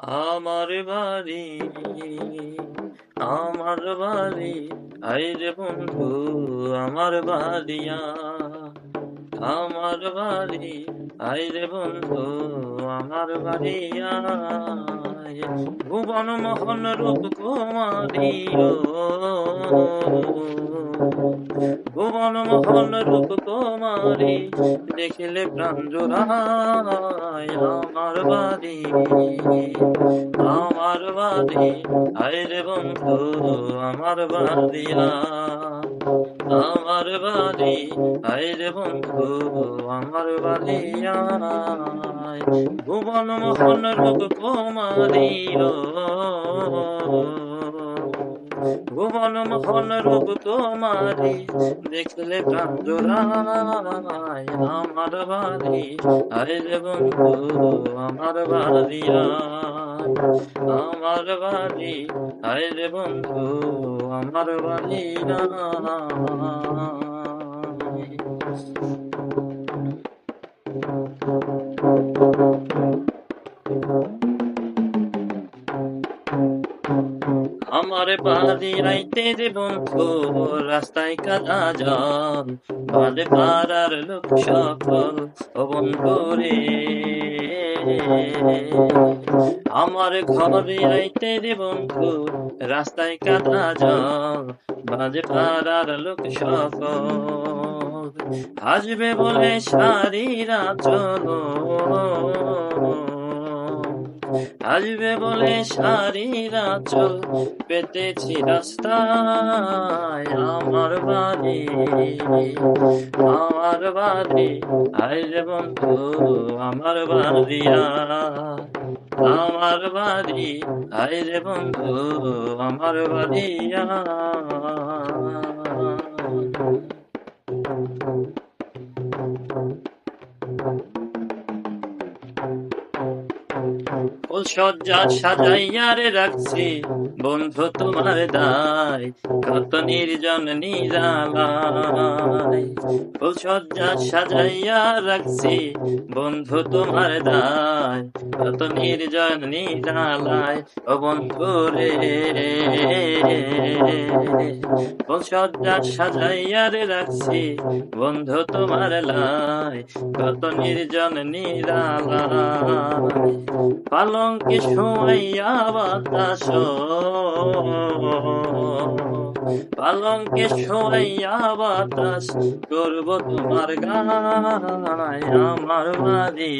আমার বাড়ি, আমার বাড়ি, আইরে বন্ধু আমার বাড়িয়া। আমার বাড়ি, আইরে বন্ধু আমার বাড়িয়া। ভুবন মোহন রূপ কুমারী ও, ভুবন মোহন রূপ কুমারী, দেখিলে প্রাণ জোড়ায়। আমার বাড়ি, আমার বাড়ি, আইরে বন্ধু আমার বাড়িয়া। আমার বাড়ি, আইরে বন্ধু আমার বাড়িয়া। ভুবন মোহন রূপ কুমারী ও, ভুবন মোহন রূপ কুমারী, দেখলে প্রাণ জোড়ায়। আমার বাড়ি, আইরে বন্ধু আমার বাড়িয়া। আমার বাড়ি, আইরে বন্ধু আমার বাড়িয়া। আমার বাড়ি আইতে যে বন্ধু রাস্তায় কাদা জল, বাদে পাড়ার লোক সকল ও বন্ধু রে। আমার ঘরে আইতে যে বন্ধু রাস্তায় কাদা জল, বাদে পাড়ার লোক সকল। আসবে বলে সারিরা চলো, আসবে বলে সারিরা চল, পেতেছি রাস্তায়। আমার বাড়ি, আমার বাড়ি, আইরে বন্ধু আমার বাড়িয়া। আমার বাড়ি, আইরে বন্ধু আমার বাড়িয়া। ফুল সজ্জা সাজাইয়া রে রাখছি বন্ধু তোমার দায়, কত নির্জন নিরালায়। ফুল সজ্জা সাজাইয়া রাখছি বন্ধু তোমার দায়, কত নির্জন নিরালায় ও বন্ধু রে। ফুল সজ্জা সাজাইয়া রে রাখছি বন্ধু তোমার লাই, কত নির্জন নিরালায়। পালঙ্কে শোয়াইয়া বাতাস, পালঙ্কে শোয়াইয়া বাতাস, করব তোমার গায়। আমার বাড়ি,